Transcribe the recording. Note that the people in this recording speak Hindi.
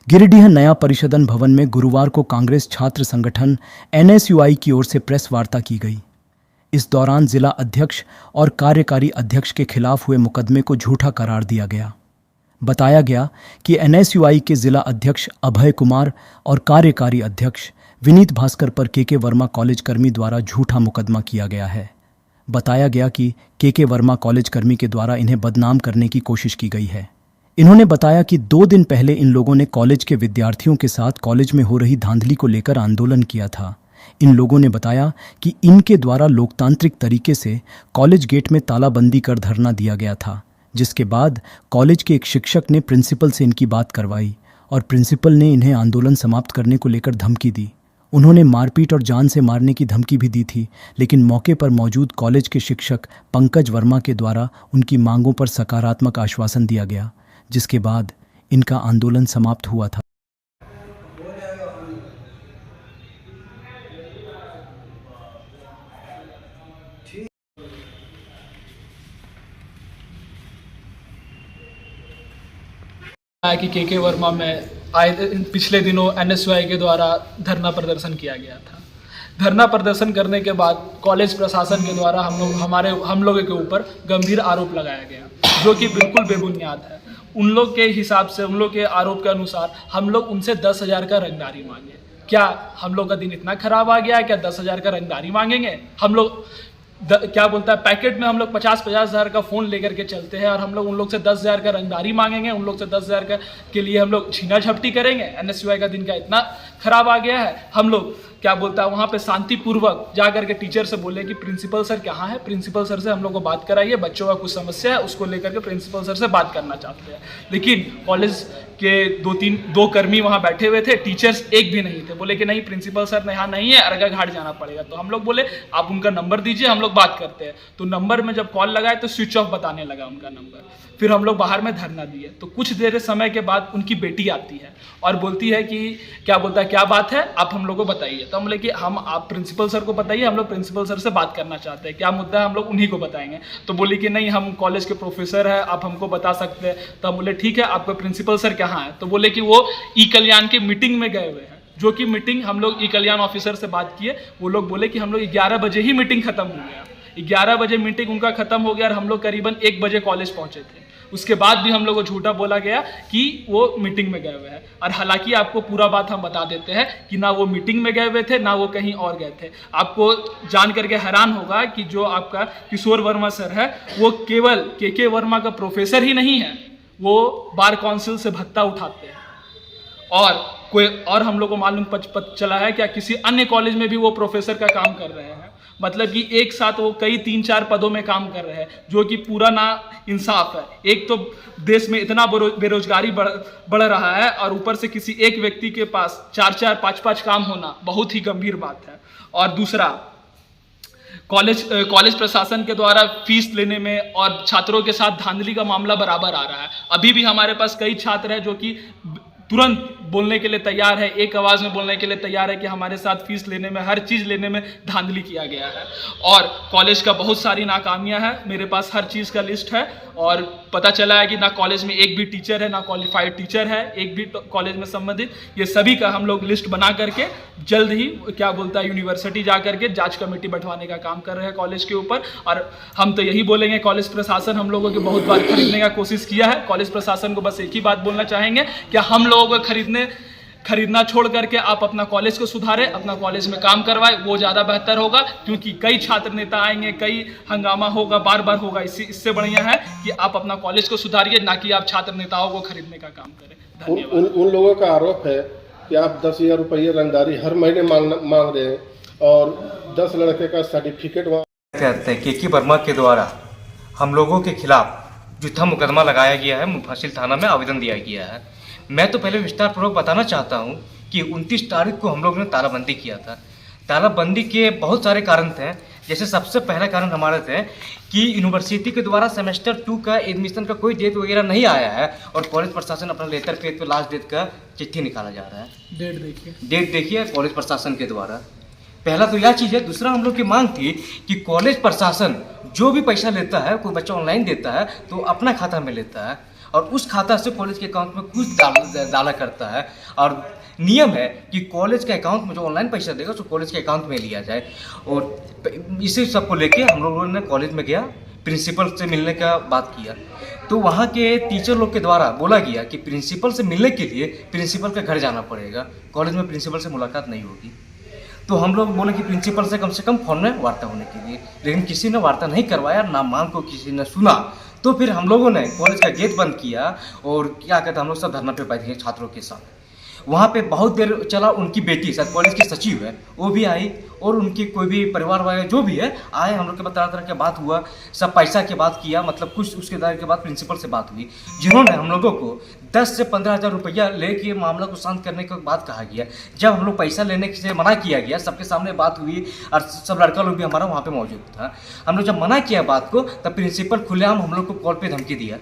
गिरिडीह नया परिषदन भवन में गुरुवार को कांग्रेस छात्र संगठन एनएसयूआई की ओर से प्रेस वार्ता की गई। इस दौरान जिला अध्यक्ष और कार्यकारी अध्यक्ष के खिलाफ हुए मुकदमे को झूठा करार दिया गया। बताया गया कि एनएसयूआई के जिला अध्यक्ष अभय कुमार और कार्यकारी अध्यक्ष विनीत भास्कर पर केके वर्मा कॉलेज कर्मी द्वारा झूठा मुकदमा किया गया है। बताया गया कि केके वर्मा कॉलेज कर्मी के द्वारा इन्हें बदनाम करने की कोशिश की गई है। इन्होंने बताया कि 2 दिन पहले इन लोगों ने कॉलेज के विद्यार्थियों के साथ कॉलेज में हो रही धांधली को लेकर आंदोलन किया था। इन लोगों ने बताया कि इनके द्वारा लोकतांत्रिक तरीके से कॉलेज गेट में तालाबंदी कर धरना दिया गया था, जिसके बाद कॉलेज के एक शिक्षक ने प्रिंसिपल से इनकी बात करवाई और प्रिंसिपल ने इन्हें आंदोलन समाप्त करने को लेकर धमकी दी। उन्होंने मारपीट और जान से मारने की धमकी भी दी थी, लेकिन मौके पर मौजूद कॉलेज के शिक्षक पंकज वर्मा के द्वारा उनकी मांगों पर सकारात्मक आश्वासन दिया गया, जिसके बाद इनका आंदोलन समाप्त हुआ था। कि केके वर्मा में आए पिछले दिनों एनएसयूआई के द्वारा धरना प्रदर्शन किया गया था। धरना प्रदर्शन करने के बाद कॉलेज प्रशासन के द्वारा हम लोगों के ऊपर गंभीर आरोप लगाया गया, जो कि बिल्कुल बेबुनियाद है। उन लोग के हिसाब से, उन लोग के आरोप के अनुसार हम लोग उनसे 10,000 का रंगदारी मांगे। क्या हम लोग का दिन इतना खराब आ गया है? क्या 10,000 का रंगदारी मांगेंगे? हम लोग क्या बोलता है, पैकेट में हम लोग 50,000 का फ़ोन लेकर के चलते हैं और हम लोग उन लोग से 10,000 का रंगदारी मांगेंगे? उन लोग से 10,000 के लिए हम लोग छीना झपटी करेंगे? एनएसयूआई का दिन का इतना खराब आ गया है। हम लोग क्या बोलता है, वहाँ पे शांतिपूर्वक जा करके टीचर से बोले कि प्रिंसिपल सर कहाँ है, प्रिंसिपल सर से हम लोग को बात कराइए, बच्चों का कुछ समस्या है, उसको लेकर के प्रिंसिपल सर से बात करना चाहते हैं। लेकिन कॉलेज के 2 कर्मी वहाँ बैठे हुए थे, टीचर्स एक भी नहीं थे। बोले कि नहीं, प्रिंसिपल सर यहाँ नहीं है, अरगा घाट जाना पड़ेगा। तो हम लोग बोले आप उनका नंबर दीजिए, हम लोग बात करते हैं। तो नंबर में जब कॉल लगाए तो स्विच ऑफ बताने लगा उनका नंबर। फिर हम लोग बाहर में धरना दिए। तो कुछ देर समय के बाद उनकी बेटी आती है और बोलती है कि क्या बोलता है, क्या बात है, आप हम लोग को बताइए। तो हम बोले कि आप प्रिंसिपल सर को बताइए, हम लोग प्रिंसिपल सर से बात करना चाहते हैं, क्या मुद्दा है हम लोग उन्हीं को बताएंगे। तो बोली कि नहीं, हम कॉलेज के प्रोफेसर हैं, आप हमको बता सकते हैं। तो हम बोले ठीक है, आपका प्रिंसिपल सर कहाँ है? तो बोले कि वो ई कल्याण की मीटिंग में गए हुए हैं। जो कि मीटिंग हम लोग ई कल्याण ऑफिसर से बात किए, वो लोग बोले कि हम लोग 11 बजे ही मीटिंग खत्म हो गया। 11 बजे मीटिंग उनका खत्म हो गया और हम लोग करीबन 1 बजे कॉलेज पहुंचे थे। उसके बाद भी हम लोग को झूठा बोला गया कि वो मीटिंग में गए हुए हैं। और हालांकि आपको पूरा बात हम बता देते हैं कि ना वो मीटिंग में गए हुए थे, ना वो कहीं और गए थे। आपको जान करके हैरान होगा कि जो आपका किशोर वर्मा सर है, वो केवल केके वर्मा का प्रोफेसर ही नहीं है, वो बार काउंसिल से भत्ता उठाते हैं। और हम लोग को मालूम पता चला है क्या किसी अन्य कॉलेज में भी वो प्रोफेसर का काम कर रहे हैं। मतलब कि एक साथ वो कई 3-4 पदों में काम कर रहे हैं, जो कि पूरा ना इंसाफ है। एक तो देश में इतना बेरोजगारी बढ़ रहा है और ऊपर से किसी एक व्यक्ति के पास 4-4, 5-5 काम होना बहुत ही गंभीर बात है। और दूसरा, कॉलेज प्रशासन के द्वारा फीस लेने में और छात्रों के साथ धांधली का मामला बराबर आ रहा है। अभी भी हमारे पास कई छात्र हैं जो कि तुरंत बोलने के लिए तैयार है, एक आवाज़ में बोलने के लिए तैयार है कि हमारे साथ फीस लेने में, हर चीज़ लेने में धांधली किया गया है। और कॉलेज का बहुत सारी नाकामियां हैं, मेरे पास हर चीज़ का लिस्ट है। और पता चला है कि ना कॉलेज में एक भी टीचर है, ना क्वालिफाइड टीचर है एक भी कॉलेज में संबंधित। ये सभी का हम लोग लिस्ट बना करके जल्द ही क्या बोलता है यूनिवर्सिटी जा करके जांच कमेटी बैठवाने का काम कर रहे हैं कॉलेज के ऊपर। और हम तो यही बोलेंगे, कॉलेज प्रशासन हम लोगों की बहुत बार खरीदने का कोशिश किया है। कॉलेज प्रशासन को बस एक ही बात बोलना चाहेंगे कि हम लोगों को खरीदना छोड़ करके आप अपना कॉलेज को सुधारें, अपना कॉलेज में काम करवाएं, वो ज़्यादा बेहतर होगा। क्योंकि कई छात्र नेता आएंगे, कई हंगामा होगा, बार बार होगा। इससे बढ़िया है कि आप अपना कॉलेज को सुधारिए, ना कि आप छात्र नेताओं को खरीदने का काम करें। धन्यवाद। उन लोगों का आरोप है कि आप 10,000 रुपये रंगदारी हर महीने मांग रहे हैं और 10 लड़के का सर्टिफिकेट कहते हैं केके वर्मा के द्वारा हम लोगों के खिलाफ झूठा मुकदमा लगाया गया है, मुफस्सिल थाना में आवेदन दिया गया है। मैं तो पहले विस्तार पूर्वक बताना चाहता हूं कि 29 तारीख को हम लोगों ने तालाबंदी किया था। तालाबंदी के बहुत सारे कारण थे। जैसे सबसे पहला कारण हमारे थे कि यूनिवर्सिटी के द्वारा सेमेस्टर 2 का एडमिशन का कोई डेट वगैरह नहीं आया है और कॉलेज प्रशासन अपना लेटर पेज पे लास्ट डेट का चिट्ठी निकाला जा रहा है। डेट देखिए कॉलेज प्रशासन के द्वारा। पहला तो यह चीज़ है। दूसरा, हम लोग की मांग थी कि कॉलेज प्रशासन जो भी पैसा लेता है, कोई बच्चा ऑनलाइन देता है तो अपना खाता में लेता है और उस खाता से कॉलेज के अकाउंट में कुछ डाला करता है। और नियम है कि कॉलेज के अकाउंट में जो ऑनलाइन पैसा देगा उसको कॉलेज के अकाउंट में लिया जाए। और इसी सबको लेके हम लोगों ने कॉलेज में गया, प्रिंसिपल से मिलने का बात किया। तो वहाँ के टीचर लोग के द्वारा बोला गया कि प्रिंसिपल से मिलने के लिए प्रिंसिपल के घर जाना पड़ेगा, कॉलेज में प्रिंसिपल से मुलाकात नहीं होगी। तो हम लोग बोले कि प्रिंसिपल से कम फोन में वार्ता होने के लिए, लेकिन किसी ने वार्ता नहीं करवाया, ना मांग को किसी ने सुना। तो फिर हम लोगों ने कॉलेज का गेट बंद किया और क्या कहते हैं, हम लोग सब धरना पे बैठे छात्रों के साथ। वहाँ पे बहुत देर चला, उनकी बेटी शायद कॉलेज की सचिव है वो भी आई, और उनकी कोई भी परिवार वाले जो भी है आए, हम लोग के तरह तरह की बात हुआ, सब पैसा की बात किया, मतलब कुछ उसके दायरे के बाद प्रिंसिपल से बात हुई, जिन्होंने हम लोगों को 10 से 15,000 रुपया लेके मामला को शांत करने की बात कहा गया। जब हम लोग पैसा लेने से मना किया गया, सबके सामने बात हुई और सब लड़का लोग भी हमारा वहाँ पे मौजूद था, हम लोग जब मना किया बात को, तब प्रिंसिपल खुलेआम हम लोग को कॉल पे धमकी दिया